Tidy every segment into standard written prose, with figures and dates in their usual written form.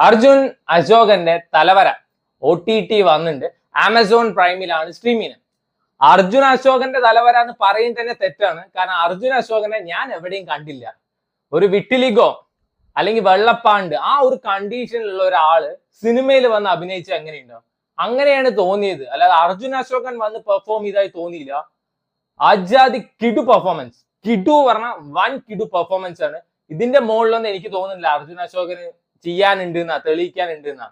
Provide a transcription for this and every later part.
അർജുൻ അശോകന്റെ തലവര OTT വന്നിട്ടുണ്ട്. Amazon പ്രൈമിലാണ് stream ചെയ്യുന്നത്. അർജുൻ അശോകന്റെ തലവര എന്ന് പറയുന്നത് തന്നെ തെറ്റാണ്. കാരണം അർജുൻ അശോകനെ ഞാൻ എവിടെയും കണ്ടില്ല. ഒരു വിട്ടിലിഗോ അല്ലെങ്കിൽ വെള്ളപ്പാണ്ട് ആ ഒരു കണ്ടീഷനിലുള്ള ഒരാള് സിനിമയിൽ വന്ന് അഭിനയിച്ച എങ്ങനെയുണ്ടാവും? അങ്ങനെയാണ് തോന്നിയത്. അല്ലാതെ അർജുൻ അശോകൻ വന്ന് പെർഫോം ചെയ്തായി തോന്നിയില്ല. അജാതി കിടു പെർഫോമൻസ്. കിടു പറഞ്ഞ വൻ കിടു പെർഫോമൻസ് ആണ്. ഇതിന്റെ മുകളിലൊന്നും എനിക്ക് തോന്നുന്നില്ല അർജുൻ അശോകന് ചെയ്യാനുണ്ട് എന്നാ, തെളിയിക്കാനുണ്ട് എന്നാ.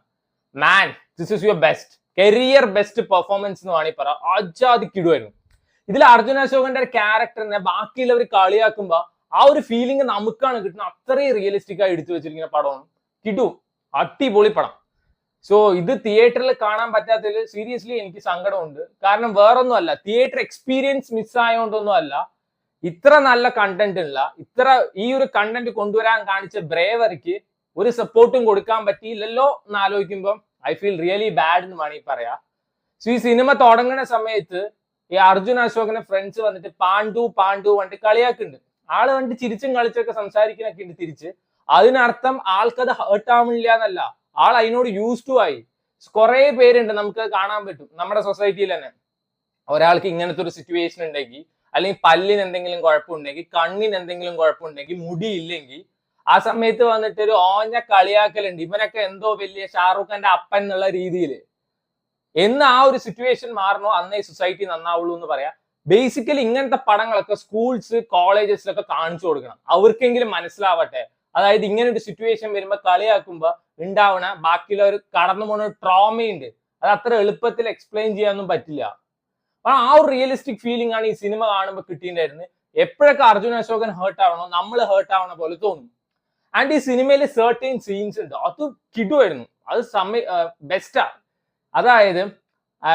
Man, this is your best career best performance എന്ന് വേണമെങ്കിൽ പറയാം. അജാതി കിടുവായിരുന്നു. ഇതിൽ അർജുൻ അശോകന്റെ ഒരു ക്യാരക്ടറിനെ ബാക്കിയുള്ളവർ കളിയാക്കുമ്പോ ആ ഒരു ഫീലിംഗ് നമുക്കാണ് കിട്ടുന്നത്. അത്രയും റിയലിസ്റ്റിക് ആയി എടുത്തു വെച്ചിരിക്കുന്ന പടമാണ് കിടു. അടിപൊളി പടം. സോ ഇത് തിയേറ്ററിൽ കാണാൻ പറ്റാത്തതിൽ സീരിയസ്ലി എനിക്ക് സങ്കടമുണ്ട്. കാരണം വേറൊന്നും അല്ല, തിയേറ്റർ എക്സ്പീരിയൻസ് മിസ്സായോണ്ടൊന്നും അല്ല. ഇത്ര നല്ല കണ്ടന്റ് ഉള്ള, ഇത്ര ഈ ഒരു കണ്ടന്റ് കൊണ്ടുവരാൻ കാണിച്ച ബ്രേവറിക്ക് ഒരു സപ്പോർട്ടും കൊടുക്കാൻ പറ്റിയില്ലല്ലോ എന്ന് ആലോചിക്കുമ്പോൾ ഐ ഫീൽ റിയലി ബാഡ് എന്ന് വേണമെങ്കിൽ പറയാം. സോ ഈ സിനിമ തുടങ്ങുന്ന സമയത്ത് ഈ അർജുൻ അശോകന്റെ ഫ്രണ്ട്സ് വന്നിട്ട് പാണ്ഡു പാണ്ഡു വന്നിട്ട് കളിയാക്കുന്നുണ്ട്. ആള് വന്നിട്ട് ചിരിച്ചും കളിച്ചൊക്കെ സംസാരിക്കുന്നൊക്കെ ഉണ്ട് തിരിച്ച്. അതിനർത്ഥം ആൾക്കത് ഹേർട്ട് ആവുന്നില്ല എന്നല്ല, ആൾ അതിനോട് യൂസ് ടു ആയി. കുറെ പേരുണ്ട്, നമുക്ക് കാണാൻ പറ്റും നമ്മുടെ സൊസൈറ്റിയിൽ തന്നെ. ഒരാൾക്ക് ഇങ്ങനത്തെ ഒരു സിറ്റുവേഷൻ ഉണ്ടെങ്കിൽ, അല്ലെങ്കിൽ പല്ലിന് എന്തെങ്കിലും കുഴപ്പമുണ്ടെങ്കിൽ, കണ്ണിന് എന്തെങ്കിലും കുഴപ്പമുണ്ടെങ്കിൽ, മുടിയില്ലെങ്കിൽ, ആ സമയത്ത് വന്നിട്ട് ഒരു ഓഞ്ഞ കളിയാക്കലുണ്ട്. ഇവനൊക്കെ എന്തോ വലിയ ഷാറൂഖ് ഖാന്റെ അപ്പൻ എന്നുള്ള രീതിയിൽ. എന്ന് ആ ഒരു സിറ്റുവേഷൻ മാറണോ അന്നേ സൊസൈറ്റി നന്നാവുള്ളൂ എന്ന് പറയാം. ബേസിക്കലി ഇങ്ങനത്തെ പടങ്ങളൊക്കെ സ്കൂൾസ് കോളേജസിലൊക്കെ കാണിച്ചു കൊടുക്കണം, അവർക്കെങ്കിലും മനസ്സിലാവട്ടെ. അതായത് ഇങ്ങനെ ഒരു സിറ്റുവേഷൻ വരുമ്പോൾ കളിയാക്കുമ്പോ ഉണ്ടാവണ ബാക്കിയുള്ളവർ കടന്നു പോണ ട്രോമയുണ്ട്. അത് അത്ര എളുപ്പത്തിൽ എക്സ്പ്ലെയിൻ ചെയ്യാനൊന്നും പറ്റില്ല. അപ്പൊ ആ ഒരു റിയലിസ്റ്റിക് ഫീലിംഗ് ആണ് ഈ സിനിമ കാണുമ്പോൾ കിട്ടിയിട്ടുണ്ടായിരുന്നത്. എപ്പോഴൊക്കെ അർജുൻ അശോകൻ ഹേർട്ട് ആവണോ നമ്മൾ ഹേർട്ട് ആവണ പോലെ തോന്നും. ആൻഡ് ഈ സിനിമയിൽ സർട്ടൈൻ സീൻസ് ഉണ്ട്, അത് കിടുവായിരുന്നു. അത് ബെസ്റ്റാ. അതായത്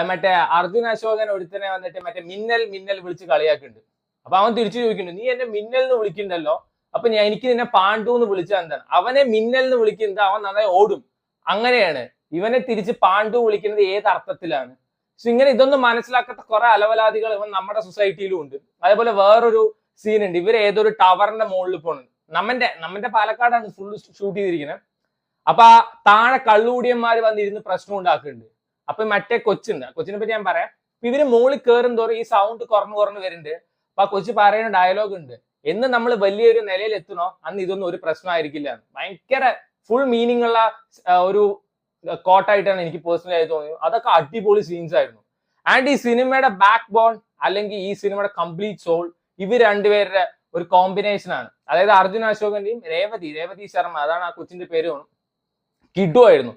മറ്റേ അർജുൻ അശോകൻ ഒരുത്തനെ വന്നിട്ട് മറ്റേ മിന്നൽ മിന്നൽ വിളിച്ച് കളിയാക്കുന്നുണ്ട്. അപ്പൊ അവൻ തിരിച്ചു ചോദിക്കുന്നുണ്ട്, നീ എന്നെ മിന്നൽ എന്ന് വിളിക്കണ്ടല്ലോ, അപ്പൊ എനിക്ക് നിന്നെ പാണ്ഡു എന്ന് വിളിച്ചാൽ എന്താണ്? അവനെ മിന്നൽ എന്ന് വിളിക്കുന്നത് അവൻ നന്നായി ഓടും. അങ്ങനെയാണ് ഇവനെ തിരിച്ച് പാണ്ഡു വിളിക്കുന്നത് ഏത് അർത്ഥത്തിലാണ്? സോ ഇങ്ങനെ ഇതൊന്നും മനസ്സിലാക്കാത്ത കുറെ അലവലാദികൾ ഇവൻ നമ്മുടെ സൊസൈറ്റിയിലും ഉണ്ട്. അതേപോലെ വേറൊരു സീൻ ഉണ്ട്, ഇവർ ഏതൊരു ടവറിന്റെ മുകളിൽ പോകുന്നത്. നമ്മന്റെ പാലക്കാടാണ് ഫുൾ ഷൂട്ട് ചെയ്തിരിക്കുന്നത്. അപ്പൊ ആ താഴെ കള്ളുകൂടിയന്മാർ വന്നിരുന്ന് പ്രശ്നം ഉണ്ടാക്കുന്നുണ്ട്. അപ്പൊ മറ്റേ കൊച്ചുണ്ട്, കൊച്ചിനെ പറ്റി ഞാൻ പറയാം. അപ്പൊ ഇവര് മുകളിൽ കയറും തോറും ഈ സൗണ്ട് കുറഞ്ഞു വരുന്നുണ്ട്. അപ്പൊ ആ കൊച്ചു പറയുന്ന ഡയലോഗ് ഉണ്ട്, എന്ന് നമ്മൾ വലിയൊരു നിലയിൽ എത്തണോ അന്ന് ഇതൊന്നും ഒരു പ്രശ്നമായിരിക്കില്ല. ഭയങ്കര ഫുൾ മീനിങ് ഉള്ള ഒരു കോട്ടായിട്ടാണ് എനിക്ക് പേഴ്സണലി ആയി തോന്നിയത്. അതൊക്കെ അടിപൊളി സീൻസ് ആയിരുന്നു. ആൻഡ് ഈ സിനിമയുടെ ബാക്ക് ബോൺ അല്ലെങ്കിൽ ഈ സിനിമയുടെ കംപ്ലീറ്റ് സോൾ ഇവർ രണ്ടുപേരുടെ ഒരു കോമ്പിനേഷൻ ആണ്. അതായത് അർജുൻ അശോകന്റെയും രേവതി ശർമ്മ, അതാണ് ആ കൊച്ചിന്റെ പേര്, കിടുവായിരുന്നു.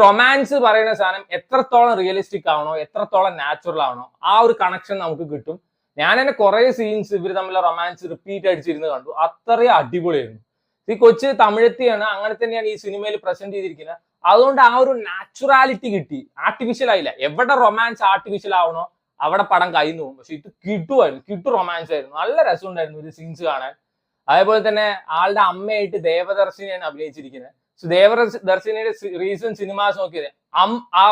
റൊമാൻസ് പറയുന്ന സാധനം എത്രത്തോളം റിയലിസ്റ്റിക് ആവണോ, എത്രത്തോളം നാച്ചുറൽ ആവണോ, ആ ഒരു കണക്ഷൻ നമുക്ക് കിട്ടും. ഞാൻ തന്നെ കുറെ സീൻസ് ഇവർ തമ്മിലുള്ള റൊമാൻസ് റിപ്പീറ്റ് അടിച്ചിരുന്ന് കണ്ടു. അത്രയും അടിപൊളിയായിരുന്നു. ഈ കൊച്ച് തമിഴത്തിയാണ്, അങ്ങനെ തന്നെയാണ് ഈ സിനിമയിൽ പ്രസന്റ് ചെയ്തിരിക്കുന്നത്. അതുകൊണ്ട് ആ ഒരു നാച്ചുറാലിറ്റി കിട്ടി, ആർട്ടിഫിഷ്യൽ ആയില്ല. എവിടെ റൊമാൻസ് ആർട്ടിഫിഷ്യൽ ആവണോ അവിടെ പടം കഴിഞ്ഞു പോകും. പക്ഷെ ഇത് കിട്ടുമായിരുന്നു, കിട്ടു റൊമാൻസ് ആയിരുന്നു. നല്ല രസമുണ്ടായിരുന്നു ഒരു സീൻസ് കാണാൻ. അതേപോലെ തന്നെ ആളുടെ അമ്മയായിട്ട് ദേവദർശിനിയാണ് അഭിനയിച്ചിരിക്കുന്നത്. സോ ദേവദർശിനിയുടെ റീസെന്റ് സിനിമാസ് നോക്കിയത്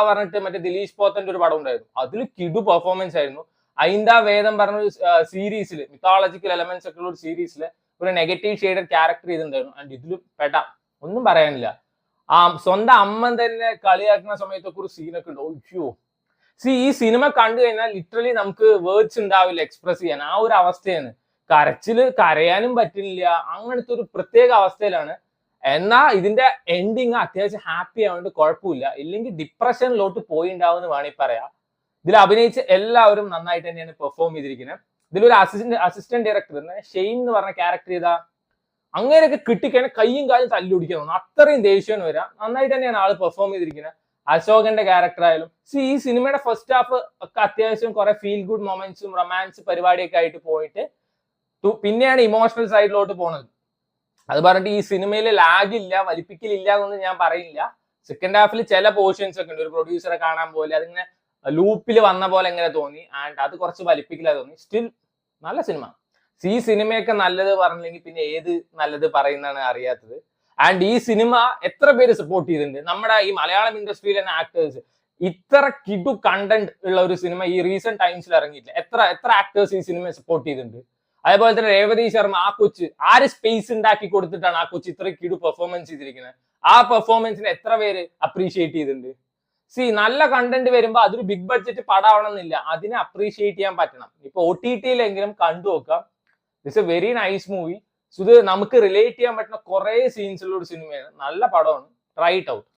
പറഞ്ഞിട്ട് മറ്റേ ദിലീഷ് പോത്തന്റെ ഒരു പടം ഉണ്ടായിരുന്നു. അതിൽ കിടു പെർഫോമൻസ് ആയിരുന്നു. ഐന്ദാ വേദം പറഞ്ഞ ഒരു സീരീസിൽ, മിത്തോളജിക്കൽ എലമെന്റ്സ് ഒക്കെ ഉള്ള ഒരു സീരീസിൽ ഒരു നെഗറ്റീവ് ഷെയ്ഡഡ് ക്യാരക്ടർ ചെയ്തിട്ടുണ്ടായിരുന്നു. ആൻഡ് ഇതിൽ ഒന്നും പറയാനില്ല. സ്വന്തം അമ്മ തന്നെ കളിയാക്കുന്ന സമയത്തൊക്കെ ഒരു സീനൊക്കെ ഉണ്ട്. ഒയ്യോ, ഈ സിനിമ കണ്ടു കഴിഞ്ഞാൽ ലിറ്ററലി നമുക്ക് വേർഡ്സ് ഉണ്ടാവില്ല എക്സ്പ്രസ് ചെയ്യാൻ. ആ ഒരു അവസ്ഥയാണ്. കരയാനും പറ്റുന്നില്ല. അങ്ങനത്തെ ഒരു പ്രത്യേക അവസ്ഥയിലാണ്. എന്നാ ഇതിന്റെ എൻഡിങ് അത്യാവശ്യം ഹാപ്പി ആവുകൊണ്ട് കുഴപ്പമില്ല. ഇല്ലെങ്കിൽ ഡിപ്രഷനിലോട്ട് പോയിണ്ടാവും എന്ന് വേണമെങ്കിൽ പറയാം. ഇതിൽ അഭിനയിച്ച എല്ലാവരും നന്നായിട്ട് തന്നെയാണ് പെർഫോം ചെയ്തിരിക്കുന്നത്. ഇതിലൊരു അസിസ്റ്റന്റ് ഡയറക്ടർ ഷെയ്ൻ എന്ന് പറഞ്ഞ ക്യാരക്ടർ ചെയ്താ അങ്ങനെയൊക്കെ കിട്ടിക്കഴിഞ്ഞാൽ കയ്യും കാലും തല്ലുപിടിക്കാൻ തോന്നുന്നു. അത്രയും ദേഷ്യം വരാം. നന്നായിട്ട് തന്നെയാണ് ആള് പെർഫോം ചെയ്തിരിക്കുന്നത്. അശോകന്റെ ക്യാരക്ടർ ആയാലും ഈ സിനിമയുടെ ഫസ്റ്റ് ഹാഫ് ഒക്കെ അത്യാവശ്യം കുറെ ഫീൽ ഗുഡ് മൊമെന്റ്സും റൊമാൻസ് പരിപാടിയൊക്കെ ആയിട്ട് പോയിട്ട് പിന്നെയാണ് ഇമോഷണൽ സൈഡിലോട്ട് പോണത്. അത് പറഞ്ഞിട്ട് ഈ സിനിമയിൽ ലാഗില്ല, വലിപ്പിക്കലില്ല എന്നൊന്നും ഞാൻ പറയില്ല. സെക്കൻഡ് ഹാഫിൽ ചില പോർഷൻസ് ഒക്കെ ഉണ്ട്, ഒരു പ്രൊഡ്യൂസറെ കാണാൻ പോലെ അതിങ്ങനെ ലൂപ്പിൽ വന്ന പോലെ എങ്ങനെ തോന്നി. ആൻഡ് അത് കുറച്ച് വലിപ്പിക്കലാ തോന്നി. സ്റ്റിൽ നല്ല സിനിമ. ഈ സിനിമയൊക്കെ നല്ലത് പറഞ്ഞില്ലെങ്കിൽ പിന്നെ ഏത് നല്ലത് പറയുന്നതാണ് അറിയാത്തത്. ആൻഡ് ഈ സിനിമ എത്ര പേര് സപ്പോർട്ട് ചെയ്തിട്ടുണ്ട്. നമ്മുടെ ഈ മലയാളം ഇൻഡസ്ട്രിയിലെ തന്നെ ആക്ടേഴ്സ് ഇത്ര കിടു കണ്ടന്റ് ഉള്ള ഒരു സിനിമ ഈ റീസെന്റ് ടൈംസിൽ ഇറങ്ങിയിട്ടില്ല. എത്ര ആക്ടേഴ്സ് ഈ സിനിമയെ സപ്പോർട്ട് ചെയ്തിട്ടുണ്ട്. അതേപോലെ തന്നെ രേവതി ശർമ്മ, ആ കൊച്ച് ആര് സ്പേസ് ഉണ്ടാക്കി കൊടുത്തിട്ടാണ് ആ കൊച്ച് ഇത്ര കിടു പെർഫോമൻസ് ചെയ്തിരിക്കുന്നത്. ആ പെർഫോമൻസിന് എത്ര പേര് അപ്രീഷിയേറ്റ് ചെയ്തിട്ടുണ്ട്? സി നല്ല കണ്ടന്റ് വരുമ്പോൾ അതൊരു ബിഗ് ബഡ്ജറ്റ് പടമാവണം എന്നില്ല, അതിനെ അപ്രീഷിയേറ്റ് ചെയ്യാൻ പറ്റണം. ഇപ്പൊ OTT-യിലെങ്കിലും കണ്ടു നോക്കാം. It's A very nice movie. ഇത് നമുക്ക് റിലേറ്റ് ചെയ്യാൻ പറ്റുന്ന കുറെ സീൻസ് ഉള്ള ഒരു സിനിമയാണ്. നല്ല പടമാണ്. Try it out.